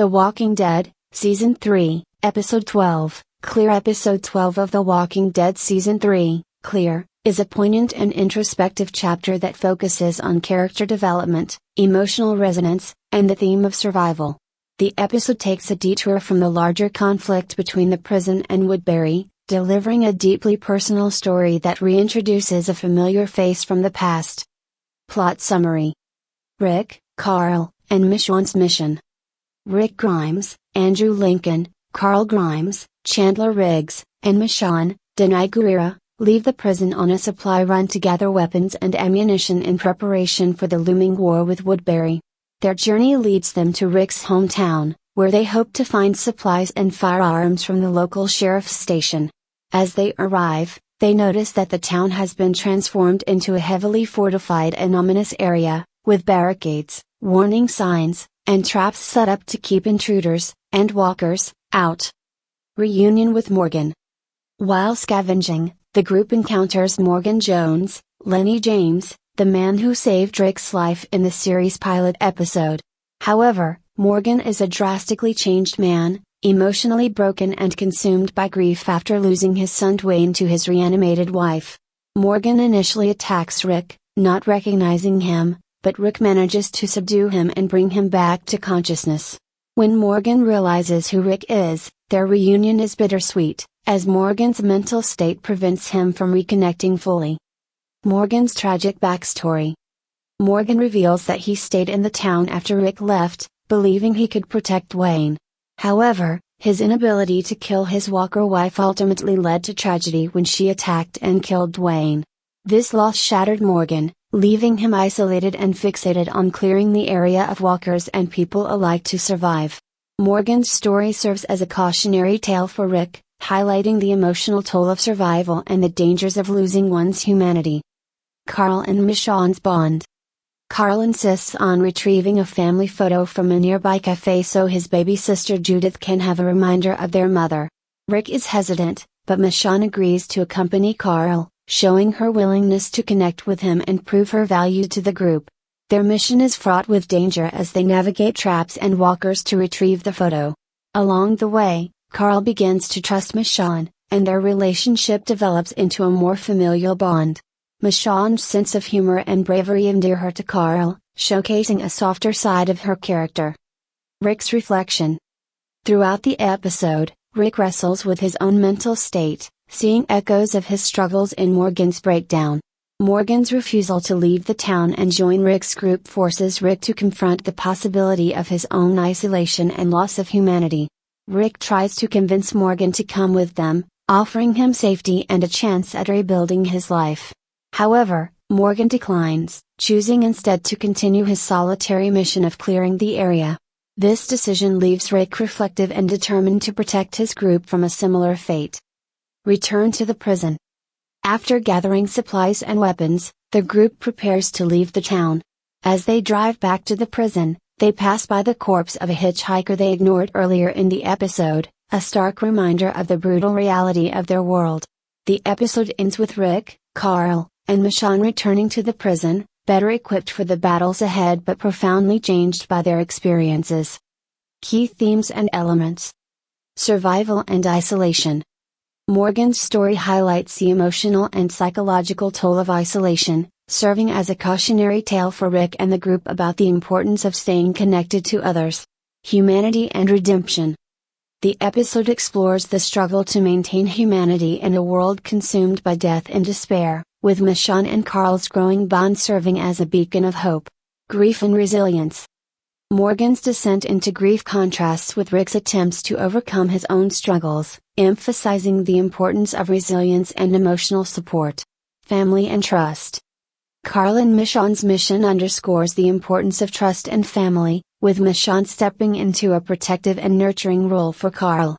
The Walking Dead, Season 3, Episode 12, Clear. Episode 12 of The Walking Dead Season 3, Clear, is a poignant and introspective chapter that focuses on character development, emotional resonance, and the theme of survival. The episode takes a detour from the larger conflict between the prison and Woodbury, delivering a deeply personal story that reintroduces a familiar face from the past. Plot summary: Rick, Carl, and Michonne's mission. Rick Grimes, Andrew Lincoln, Carl Grimes, Chandler Riggs, and Michonne, Denai Guerrera, leave the prison on a supply run to gather weapons and ammunition in preparation for the looming war with Woodbury. Their journey leads them to Rick's hometown, where they hope to find supplies and firearms from the local sheriff's station. As they arrive, they notice that the town has been transformed into a heavily fortified and ominous area, with barricades, warning signs, and traps set up to keep intruders, and walkers, out. Reunion with Morgan. While scavenging, the group encounters Morgan Jones, Lenny James, the man who saved Rick's life in the series' pilot episode. However, Morgan is a drastically changed man, emotionally broken and consumed by grief after losing his son Dwayne to his reanimated wife. Morgan initially attacks Rick, not recognizing him, but Rick manages to subdue him and bring him back to consciousness. When Morgan realizes who Rick is, their reunion is bittersweet, as Morgan's mental state prevents him from reconnecting fully. Morgan's tragic backstory. Morgan reveals that he stayed in the town after Rick left, believing he could protect Dwayne. However, his inability to kill his Walker wife ultimately led to tragedy when she attacked and killed Dwayne. This loss shattered Morgan, leaving him isolated and fixated on clearing the area of walkers and people alike to survive. Morgan's story serves as a cautionary tale for Rick, highlighting the emotional toll of survival and the dangers of losing one's humanity. Carl and Michonne's bond. Carl insists on retrieving a family photo from a nearby cafe so his baby sister Judith can have a reminder of their mother. Rick is hesitant, but Michonne agrees to accompany Carl, showing her willingness to connect with him and prove her value to the group. Their mission is fraught with danger as they navigate traps and walkers to retrieve the photo. Along the way, Carl begins to trust Michonne, and their relationship develops into a more familial bond. Michonne's sense of humor and bravery endear her to Carl, showcasing a softer side of her character. Rick's reflection. Throughout the episode, Rick wrestles with his own mental state, seeing echoes of his struggles in Morgan's breakdown. Morgan's refusal to leave the town and join Rick's group forces Rick to confront the possibility of his own isolation and loss of humanity. Rick tries to convince Morgan to come with them, offering him safety and a chance at rebuilding his life. However, Morgan declines, choosing instead to continue his solitary mission of clearing the area. This decision leaves Rick reflective and determined to protect his group from a similar fate. Return to the prison. After gathering supplies and weapons, the group prepares to leave the town. As they drive back to the prison, they pass by the corpse of a hitchhiker they ignored earlier in the episode, a stark reminder of the brutal reality of their world. The episode ends with Rick, Carl, and Michonne returning to the prison, better equipped for the battles ahead but profoundly changed by their experiences. Key themes and elements. Survival and isolation. Morgan's story highlights the emotional and psychological toll of isolation, serving as a cautionary tale for Rick and the group about the importance of staying connected to others. Humanity and redemption. The episode explores the struggle to maintain humanity in a world consumed by death and despair, with Michonne and Carl's growing bond serving as a beacon of hope. Grief and resilience. Morgan's descent into grief contrasts with Rick's attempts to overcome his own struggles, emphasizing the importance of resilience and emotional support. Family and trust. Carl and Michonne's mission underscores the importance of trust and family, with Michonne stepping into a protective and nurturing role for Carl.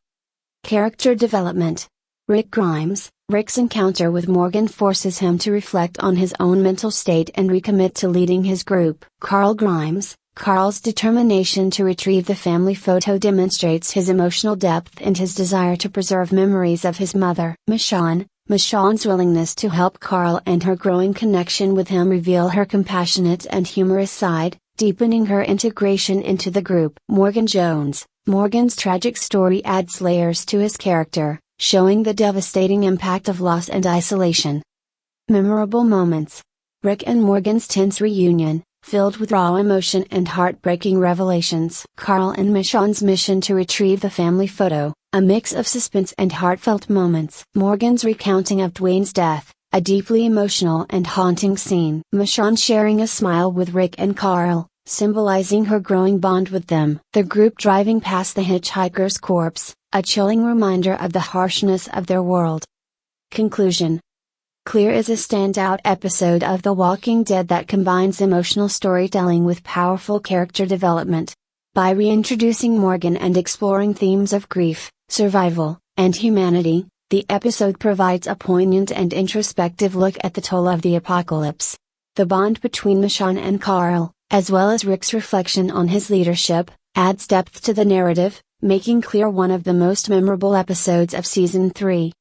Character development. Rick Grimes. Rick's encounter with Morgan forces him to reflect on his own mental state and recommit to leading his group. Carl Grimes. Carl's determination to retrieve the family photo demonstrates his emotional depth and his desire to preserve memories of his mother. Michonne's willingness to help Carl and her growing connection with him reveal her compassionate and humorous side, deepening her integration into the group. Morgan Jones. Morgan's tragic story adds layers to his character, showing the devastating impact of loss and isolation. Memorable moments. Rick and Morgan's tense reunion, filled with raw emotion and heartbreaking revelations. Carl and Michonne's mission to retrieve the family photo, a mix of suspense and heartfelt moments. Morgan's recounting of Dwayne's death, a deeply emotional and haunting scene. Michonne sharing a smile with Rick and Carl, symbolizing her growing bond with them. The group driving past the hitchhiker's corpse, a chilling reminder of the harshness of their world. Conclusion. Clear is a standout episode of The Walking Dead that combines emotional storytelling with powerful character development. By reintroducing Morgan and exploring themes of grief, survival, and humanity, the episode provides a poignant and introspective look at the toll of the apocalypse. The bond between Michonne and Carl, as well as Rick's reflection on his leadership, adds depth to the narrative, making Clear one of the most memorable episodes of Season 3.